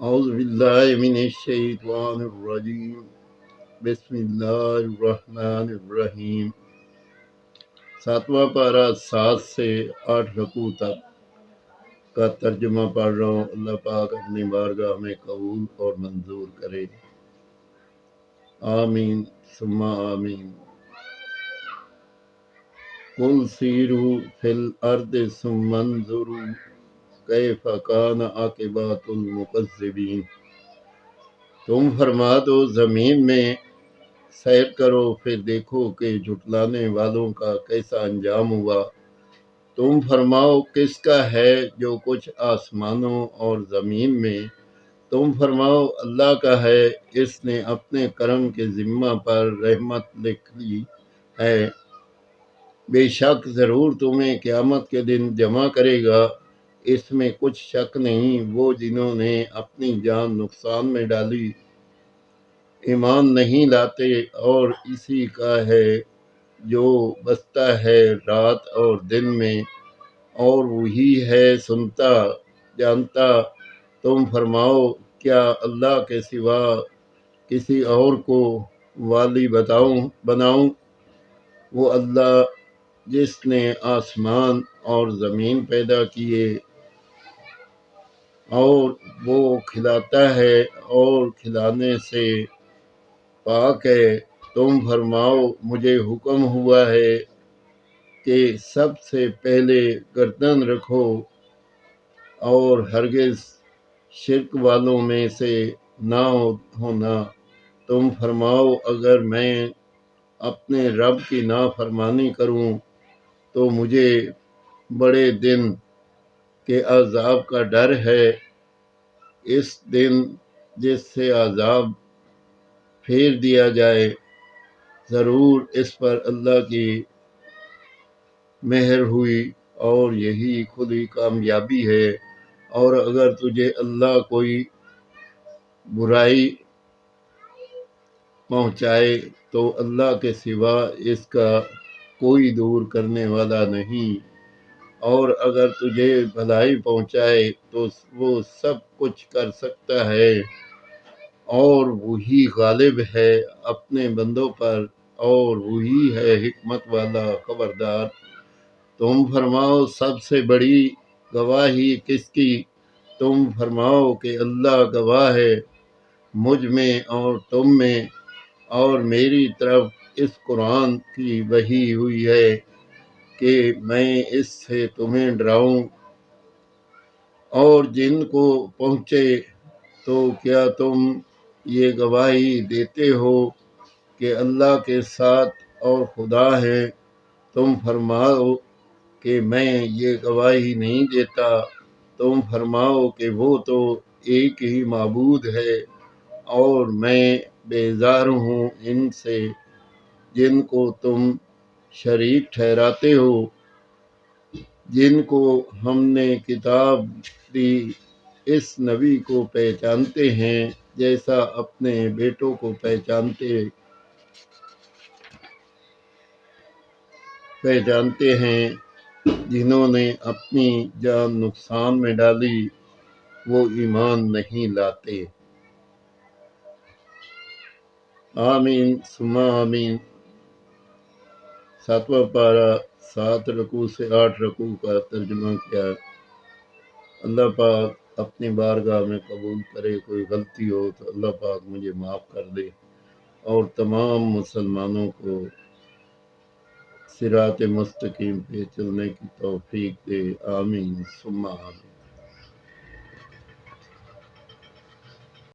اعوذ باللہ من الشیطان الرجیم بسم اللہ الرحمن الرحیم۔ 7واں پارہ 7 سے 8 رکوع تک کا ترجمہ پڑھ رہا ہوں۔ اللہ پاک اپنی بارگاہ میں قبول اور منظور کرے، آمین ثم آمین۔ قل سیروا فی الارض ثم انظروا کیف کان عاقبۃ المکذبین۔ تم فرما دو زمین میں سیر کرو، پھر دیکھو کہ جھٹلانے والوں کا کیسا انجام ہوا۔ تم فرماؤ کس کا ہے جو کچھ آسمانوں اور زمین میں؟ تم فرماؤ اللہ کا ہے، اس نے اپنے کرم کے ذمہ پر رحمت لکھ لی ہے۔ بے شک ضرور تمہیں قیامت کے دن جمع کرے گا، اس میں کچھ شک نہیں۔ وہ جنہوں نے اپنی جان نقصان میں ڈالی ایمان نہیں لاتے، اور اسی کا ہے جو بستا ہے رات اور دن میں، اور وہی ہے سنتا جانتا۔ تم فرماؤ کیا اللہ کے سوا کسی اور کو والی بناؤں؟ وہ اللہ جس نے آسمان اور زمین پیدا کیے، اور وہ کھلاتا ہے اور کھلانے سے پاک ہے۔ تم فرماؤ مجھے حکم ہوا ہے کہ سب سے پہلے گردن رکھو اور ہرگز شرک والوں میں سے نہ ہونا۔ تم فرماؤ اگر میں اپنے رب کی نافرمانی کروں تو مجھے بڑے دن کے عذاب کا ڈر ہے، اس دن جس سے عذاب پھیر دیا جائے۔ ضرور اس پر اللہ کی مہر ہوئی اور یہی کھلی کامیابی ہے۔ اور اگر تجھے اللہ کوئی برائی پہنچائے تو اللہ کے سوا اس کا کوئی دور کرنے والا نہیں، اور اگر تجھے بھلائی پہنچائے تو وہ سب کچھ کر سکتا ہے، اور وہی غالب ہے اپنے بندوں پر، اور وہی ہے حکمت والا خبردار۔ تم فرماؤ سب سے بڑی گواہی کس کی؟ تم فرماؤ کہ اللہ گواہ ہے مجھ میں اور تم میں، اور میری طرف اس قرآن کی وحی ہوئی ہے کہ میں اس سے تمہیں ڈراؤں۔ اور جن کو پہنچے تو کیا تم یہ گواہی دیتے ہو کہ اللہ کے ساتھ اور خدا ہے؟ تم فرماؤ کہ میں یہ گواہی نہیں دیتا۔ تم فرماؤ کہ وہ تو ایک ہی معبود ہے، اور میں بیزار ہوں ان سے جن کو تم شریک ٹھہراتے ہو۔ جن کو ہم نے کتاب دی اس نبی کو پہچانتے ہیں جیسا اپنے بیٹوں کو پہچانتے ہیں۔ جنہوں نے اپنی جان نقصان میں ڈالی وہ ایمان نہیں لاتے، آمین ثم آمین۔ 7واں پارہ 7 رکوع سے 8 رکوع کا ترجمہ کیا۔ اللہ پاک اپنی بارگاہ میں قبول کرے، کوئی غلطی ہو تو اللہ پاک مجھے معاف کر دے، اور تمام مسلمانوں کو صراط مستقیم پہ چلنے کی توفیق دے، آمین ثم آمین۔